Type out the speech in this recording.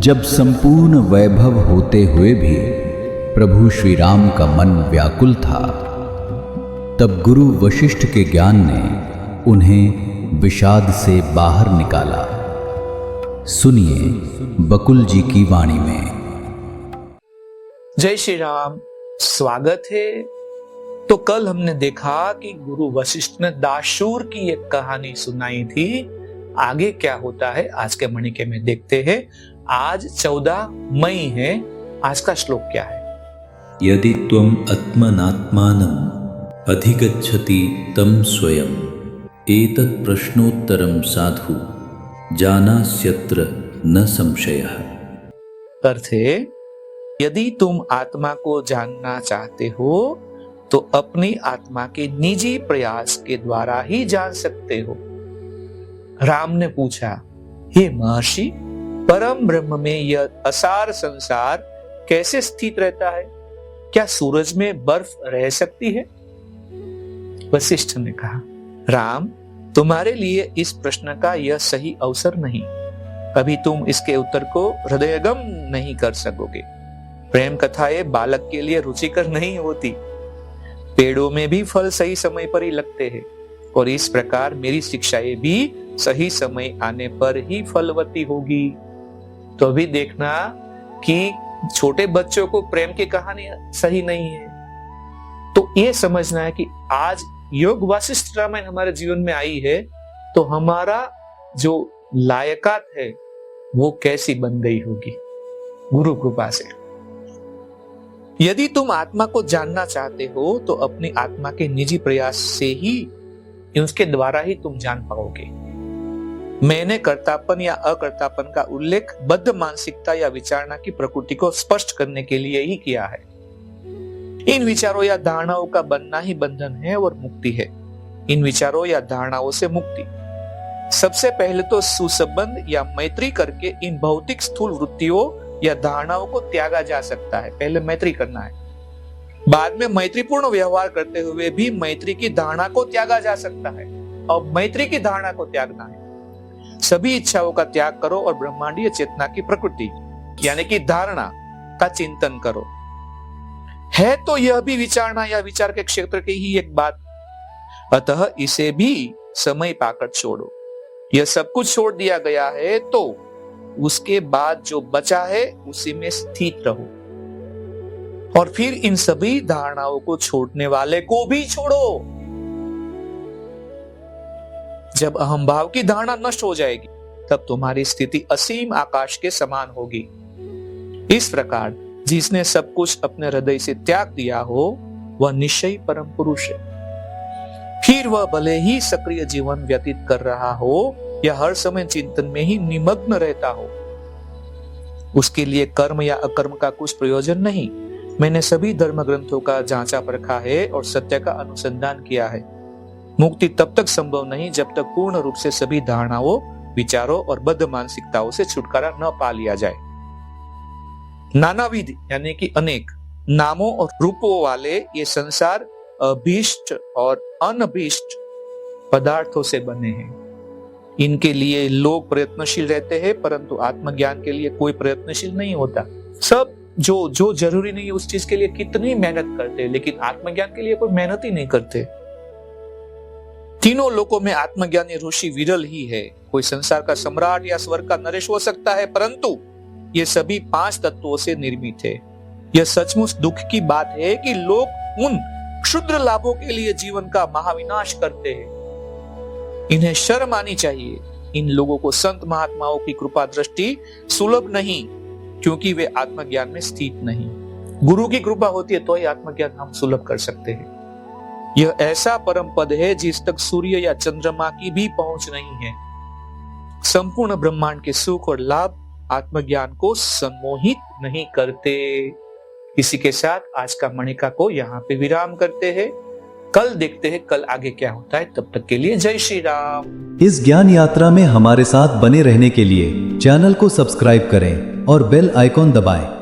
जब संपूर्ण वैभव होते हुए भी प्रभु श्री राम का मन व्याकुल था, तब गुरु वशिष्ठ के ज्ञान ने उन्हें विषाद से बाहर निकाला। सुनिए बकुल जी की वाणी में। जय श्री राम, स्वागत है। तो कल हमने देखा कि गुरु वशिष्ठ ने दाशूर की एक कहानी सुनाई थी। आगे क्या होता है आज के मणिके में देखते हैं। आज 14 मई है। आज का श्लोक क्या है? यदि त्वम आत्मनात्मानम् अधिगच्छति तम स्वयं एतत् प्रश्नोत्तरं साधु जानास्यत्र न संशयः। अर्थ है, यदि तुम आत्मा को जानना चाहते हो तो अपनी आत्मा के निजी प्रयास के द्वारा ही जान सकते हो। राम ने पूछा, हे महर्षि, परम ब्रह्म में यह असार संसार कैसे स्थित रहता है? क्या सूरज में बर्फ रह सकती है? वशिष्ठ ने कहा, राम, तुम्हारे लिए इस प्रश्न का यह सही अवसर नहीं। अभी तुम इसके उत्तर को हृदयगम नहीं कर सकोगे। प्रेम कथाएं बालक के लिए रुचिकर नहीं होती। पेड़ों में भी फल सही समय पर ही लगते हैं, और इस प्रकार मेरी शिक्षाएं भी सही समय आने पर ही फलवती होगी। तो अभी देखना कि छोटे बच्चों को प्रेम की कहानी सही नहीं है। तो ये समझना है कि आज योग वासिष्ठ रामायण हमारे जीवन में आई है तो हमारा जो लायकात है वो कैसी बन गई होगी गुरु कृपा से। यदि तुम आत्मा को जानना चाहते हो तो अपनी आत्मा के निजी प्रयास से ही, उसके द्वारा ही तुम जान पाओगे। मैंने कर्तापन या अकर्तापन का उल्लेख बद्ध मानसिकता या विचारणा की प्रकृति को स्पष्ट करने के लिए ही किया है। इन विचारों या धारणाओं का बनना ही बंधन है और मुक्ति है। इन विचारों या धारणाओं से मुक्ति सबसे पहले तो सुसंबंध या मैत्री करके इन भौतिक स्थूल वृत्तियों या धारणाओं को त्यागा जा सकता है। पहले मैत्री करना है, बाद में मैत्रीपूर्ण व्यवहार करते हुए भी मैत्री की धारणा को त्यागा जा सकता है। और मैत्री की धारणा को त्यागना है, सभी इच्छाओं का त्याग करो और ब्रह्मांडीय चेतना की प्रकृति यानी कि धारणा का चिंतन करो। है तो यह भी विचारना या विचार के क्षेत्र की ही एक बात, अतः इसे भी समय पाकर छोड़ो। यह सब कुछ छोड़ दिया गया है तो उसके बाद जो बचा है उसी में स्थित रहो, और फिर इन सभी धारणाओं को छोड़ने वाले को भी छोड़ो। जब अहंभाव की धारणा नष्ट हो जाएगी तब तुम्हारी स्थिति असीम आकाश के समान होगी। इस प्रकार जिसने सब कुछ अपने हृदय से त्याग दिया हो वह निश्चय परम पुरुष है। फिर वह भले ही सक्रिय जीवन व्यतीत कर रहा हो या हर समय चिंतन में ही निमग्न रहता हो, उसके लिए कर्म या अकर्म का कुछ प्रयोजन नहीं। मैंने सभी धर्म ग्रंथों का जांचा परखा है और सत्य का अनुसंधान किया है। मुक्ति तब तक संभव नहीं जब तक पूर्ण रूप से सभी धारणाओं, विचारों और बद्ध मानसिकताओं से छुटकारा न पा लिया जाए। नानाविध यानी कि अनेक नामों और रूपों वाले ये संसार अभीष्ट और अनभीष्ट पदार्थों से बने हैं। इनके लिए लोग प्रयत्नशील रहते हैं, परंतु आत्मज्ञान के लिए कोई प्रयत्नशील नहीं होता। सब जो जरूरी नहीं है उस चीज के लिए कितनी मेहनत करते हैं, लेकिन आत्मज्ञान के लिए कोई मेहनत ही नहीं करते। तीनों लोकों में आत्मज्ञानी ऋषि विरल ही है। कोई संसार का सम्राट या स्वर्ग का नरेश हो सकता है, परंतु ये सभी 5 तत्वों से निर्मित है। यह सचमुच दुख की बात है कि लोग उन क्षुद्र लाभों के लिए जीवन का महाविनाश करते हैं। इन्हें शर्म आनी चाहिए। इन लोगों को संत महात्माओं की कृपा दृष्टि सुलभ नहीं, क्योंकि वे आत्मज्ञान में स्थित नहीं। गुरु की कृपा होती है तो ही आत्मज्ञान हम सुलभ कर सकते हैं। यह ऐसा परम पद है जिस तक सूर्य या चंद्रमा की भी पहुंच नहीं है। संपूर्ण ब्रह्मांड के सुख और लाभ आत्मज्ञान को सम्मोहित नहीं करते। इसी के साथ आज का मणिका को यहाँ पे विराम करते हैं। कल देखते हैं कल आगे क्या होता है। तब तक के लिए जय श्री राम। इस ज्ञान यात्रा में हमारे साथ बने रहने के लिए चैनल को सब्सक्राइब करें और बेल आइकॉन दबाएं।